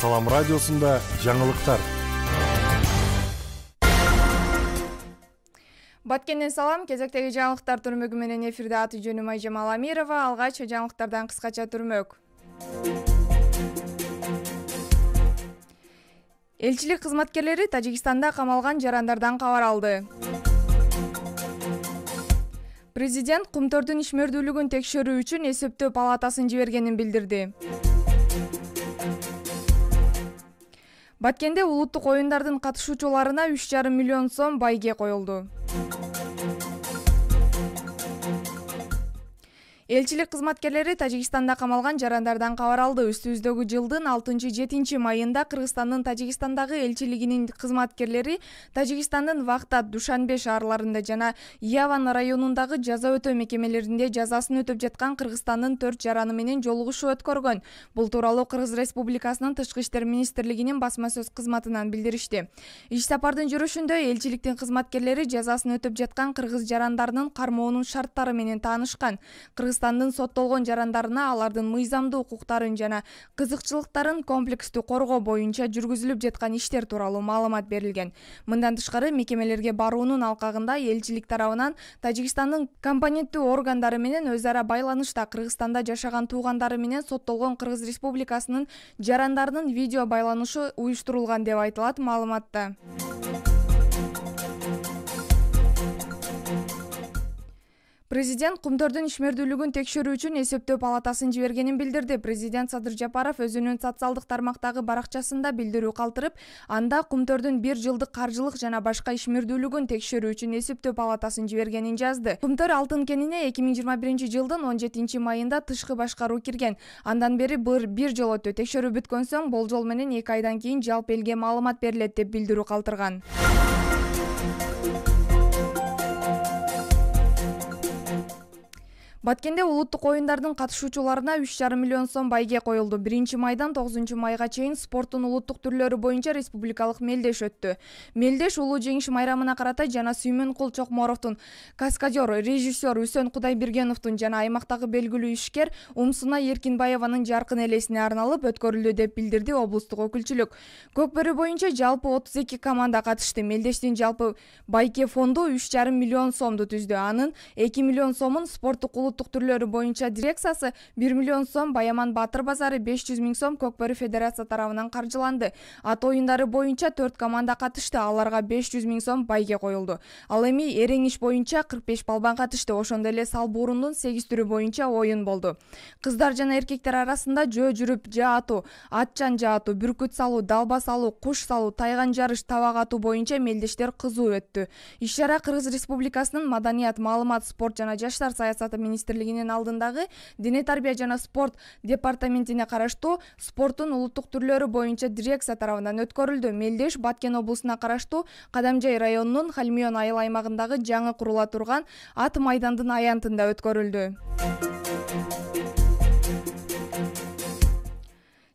Салам радиосунда жаңылыктар. Баткенден салам, кезектеги жаңылыктар түрмөгү менен эфирде аты-жөнүм Айжамал Амирова. Алгач жаңылыктардан кыскача түрмөк. Элчилик кызматкерлери Тажикстанда камалган жарандардан кабар алды. Президент кумтөрдүн ишмердүүлүгүн текшерүү үчүн эсептөө палатасын жибергенин билдирди. Баткенде улуттук оюндардын катышуучуларына 3,5 миллион сом байге коюлду. Элчилик кызматкерлери Тажикстанда камалган жарандардан кабар алды. Үстүбүздөгү жылдын 6-7 майында Кыргызстандын Тажикстандагы элчилигинин кызматкерлери Тажикстандын Вахтат, Душанбе шаарларында жана Яван районундагы жаза өтөө мекемелеринде жазасын өтөп жаткан Кыргызстандын 4 жараны менен жолугушуу өткөргөн. Бул тууралуу Кыргыз Республикасынын Тышкы иштер министрлигинин басма сөз кызматынан билдиришти. Иш сапардын жүрүшүндө элчиликтин кызматкерлери жазасын өтөп жаткан кыргыз жарандарынын кармоонун шарттары менен таанышкан. Кыргызстандын соттолгон жарандарына алардын мыйзамдуу укуктарын жана кызыкчылыктарын комплекстүү коргоо боюнча жүргүзүлүп жаткан иштер тууралуу маалымат берилген. Мындан тышкары мекемелерге баруунун алкагында элчилик тарабынан Тажикстандын компоненттүү органдары менен өз ара байланышта Кыргызстанда жашаган туугандары менен соттолгон Кыргыз Республикасынын жарандарынын видео байланышы уюштурулган деп айтылат маалыматта. Президент кумтөрдүн ишмердүүлүгүн текшерүү үчүн эсептөө палатасын жибергенин билдирди. Президент Садыр Жапаров өзүнүн социалдык тармактагы баракчасында билдирүү калтырып, анда кумтөрдүн 1 жылдык каржылык жана башка ишмердүүлүгүн текшерүү үчүн эсептөө палатасын жибергенин жазды. Кумтөр алтын кенине 2021 жылдын 17 майында тышкы башкаруу кирген. Андан бери бир жол өтө текшерүү бүткөн соң болжол менен 2 айдан кийин жалпы элге маалымат берилет деп билдирүү калтырган. Баткенде улуттук оюндардын катышуучуларына 3,5 миллион сом байге коюлду. 1 майдан 9 майга чейин спорттун улуттук түрлөрү боюнча республикалык мелдеш өттү. Мелдеш улуу жеңиш майрамына карата жана Сүймөнкул Чокморовдун, каскадер, режиссер Үсөн Кудайбергеновдун жана аймактагы белгилүү ишкер Умсуна Эркинбаеванын жаркын элесине арналып өткөрүлдү деп билдирди облустук өкүлчүлүк. Көкбөрү боюнча жалпы 32 команда катышты. Мелдештин жалпы байке фонду 3,5 миллион сомду түздү. Анын 2 миллион сомун спорттук улуттук түрлөрү боюнча дирекциясы, 1 миллион сом Баяман Батыр базары, 500 миң сом Көкбөрү федерация тарабынан каржыланды. Ат оюндары боюнча 4 команда катышты, аларга 500 миң сом байге коюлду. Ал эми эрең иш боюнча 45 балбан катышты, ошондой эле сал буурундун 8 түрү боюнча оюн болду. Кыздар жана эркектер арасында жөө жүрүп жаа атуу, атчан жаа атуу, бүркүт салуу, далба салуу, куш салуу, тайган жарыш, табак атуу боюнча мелдештер кызуу өттү. Иш-чара Кыргыз Республикасынын Маданият, маалымат, спорт жана жаштар саясаты министрлигинин алдындагы Дене тарбия жана спорт департаментине караштуу спорттун улуттук түрлөрү боюнча дирекция тарабынан өткөрүлдү. Мелдеш Баткен облусуна караштуу Кадамжай районунун Халмион айыл аймагындагы жаңы курула турган ат майдандын аянтында өткөрүлдү.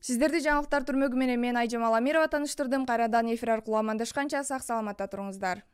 Сиздерди жаңылыктар түрмөгү менен мен Айжамал Амирова тааныштырдым. Кайрадан эфир аркылуу амандашканча сак саламатта туруңуздар.